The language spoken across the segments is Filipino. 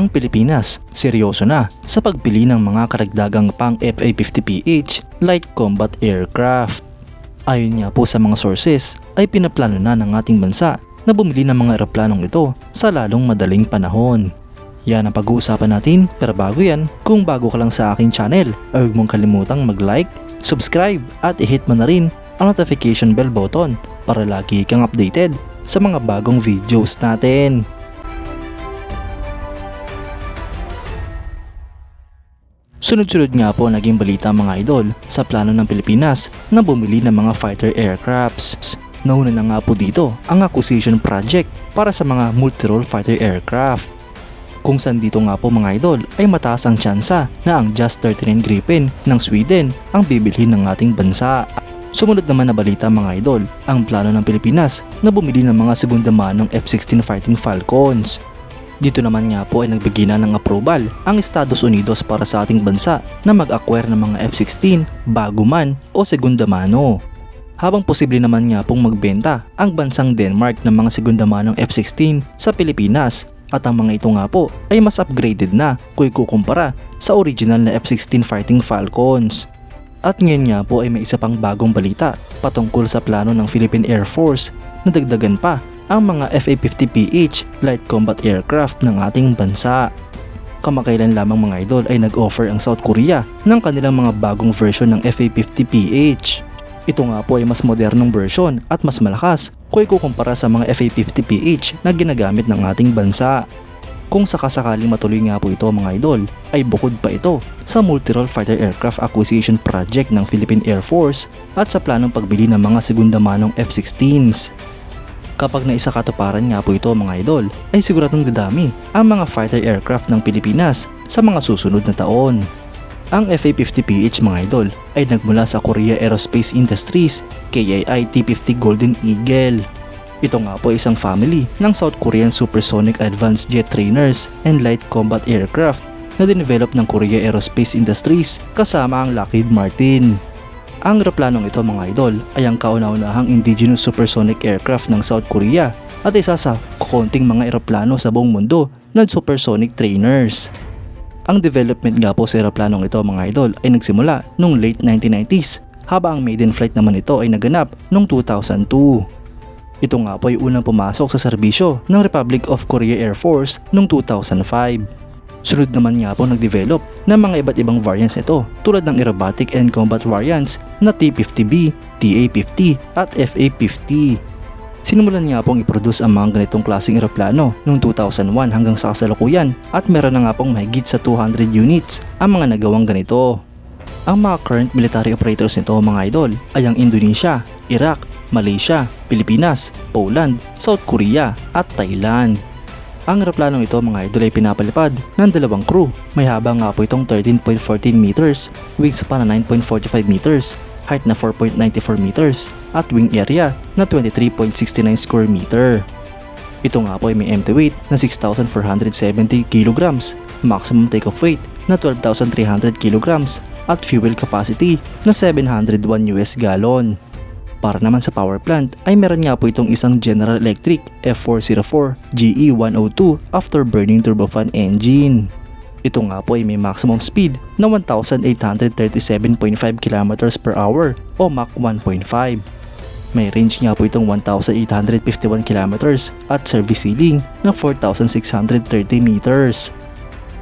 ang Pilipinas seryoso na sa pagpili ng mga karagdagang pang FA-50PH light combat aircraft. Ayon nga po sa mga sources ay pinaplano na ng ating bansa na bumili ng mga eroplanong ito sa lalong madaling panahon. Yan ang pag-uusapan natin, pero bago yan, kung bago ka lang sa aking channel ay huwag mong kalimutang mag-like, subscribe at i-hit mo na rin ang notification bell button para lagi kang updated sa mga bagong videos natin. Sunod-sunod nga po naging balita mga idol sa plano ng Pilipinas na bumili ng mga fighter aircrafts. Nauna na nga po dito ang acquisition project para sa mga multi-role fighter aircraft. Kung saan dito nga po mga idol ay mataas ang tsansa na ang JAS 39 Gripen ng Sweden ang bibilhin ng ating bansa. Sumunod naman na balita mga idol ang plano ng Pilipinas na bumili ng mga segunda manong F-16 Fighting Falcons. Dito naman nga po ay nagbigay na ng approval ang Estados Unidos para sa ating bansa na mag-acquire ng mga F-16 bago man o segunda mano. Habang posible naman nga pong magbenta ang bansang Denmark ng mga segunda manong F-16 sa Pilipinas at ang mga ito nga po ay mas upgraded na kung ikukumpara sa original na F-16 Fighting Falcons. At ngayon nga po ay may isa pang bagong balita patungkol sa plano ng Philippine Air Force na dagdagan pa ang mga FA-50PH light combat aircraft ng ating bansa. Kamakailan lamang mga idol ay nag-offer ang South Korea ng kanilang mga bagong version ng FA-50PH. Ito nga po ay mas modernong version at mas malakas kung ikukumpara sa mga FA-50PH na ginagamit ng ating bansa. Kung sakasakaling matuloy nga po ito mga idol ay bukod pa ito sa multi-role fighter aircraft acquisition project ng Philippine Air Force at sa planong pagbili ng mga segunda manong F-16s. Kapag naisakatuparan nga po ito mga idol ay siguradong dadami ang mga fighter aircraft ng Pilipinas sa mga susunod na taon. Ang FA-50PH mga idol ay nagmula sa Korea Aerospace Industries KAI T-50 Golden Eagle. Ito nga po ay isang family ng South Korean Supersonic Advanced Jet Trainers and Light Combat Aircraft na dinevelop ng Korea Aerospace Industries kasama ang Lockheed Martin. Ang eroplanong ito mga idol ay ang kauna-unahang indigenous supersonic aircraft ng South Korea at isa sa kukunting mga eroplano sa buong mundo na supersonic trainers. Ang development nga po sa eroplanong ito mga idol ay nagsimula noong late 1990s habang ang maiden flight naman ito ay naganap noong 2002. Ito nga po ay unang pumasok sa serbisyo ng Republic of Korea Air Force noong 2005. Sunod naman nga po nag-develop ng mga iba't ibang variants ito tulad ng aerobatic and combat variants na T-50B, TA-50 at FA-50. Sinimulan nga pong i-produce ang mga ganitong klaseng eroplano noong 2001 hanggang sa kasalukuyan at meron na nga pong mahigit sa 200 units ang mga nagawang ganito. Ang mga current military operators nito mga idol ay ang Indonesia, Iraq, Malaysia, Pilipinas, Poland, South Korea at Thailand. Ang eroplanong ito mga idol ay pinapalipad ng dalawang crew. May haba nga po itong 13.14 meters, wingspan na 9.45 meters, height na 4.94 meters, at wing area na 23.69 square meter. Ito nga po ay may empty weight na 6,470 kilograms, maximum takeoff weight na 12,300 kilograms, at fuel capacity na 701 US gallon. Para naman sa power plant ay meron nga po itong isang General Electric F404 GE102 afterburning turbofan engine. Ito nga po ay may maximum speed na 1,837.5 km per hour o Mach 1.5. May range nga po itong 1,851 km at service ceiling na 4,630 meters.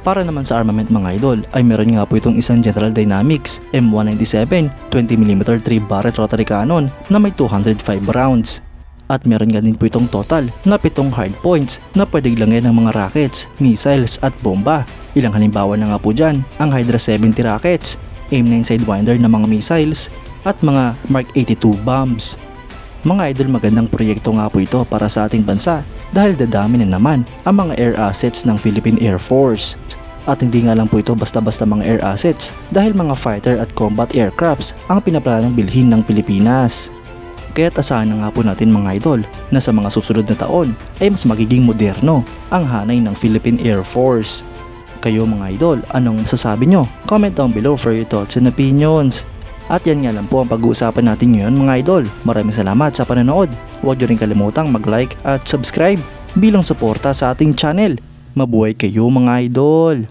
Para naman sa armament mga idol ay meron nga po itong isang General Dynamics M197 20mm 3-barrel rotary cannon na may 205 rounds. At meron nga din po itong total na 7 hardpoints na pwedeng langyan ng mga rockets, missiles at bomba. Ilang halimbawa na nga po dyan ang Hydra 70 rockets, AIM-9 Sidewinder na mga missiles at mga Mark 82 bombs. Mga idol magandang proyekto nga po ito para sa ating bansa dahil dadami na naman ang mga air assets ng Philippine Air Force. At hindi nga lang po ito basta-basta mga air assets dahil mga fighter at combat aircrafts ang pinaplanong bilhin ng Pilipinas. Kaya't asahan na nga po natin mga idol na sa mga susunod na taon ay mas magiging moderno ang hanay ng Philippine Air Force. Kayo mga idol, anong masasabi nyo? Comment down below for your thoughts and opinions. At yan nga lang po ang pag-uusapan natin ngayon mga idol. Maraming salamat sa panonood. Huwag nyo rin kalimutang mag-like at subscribe bilang suporta sa ating channel. Mabuhay kayo mga idol!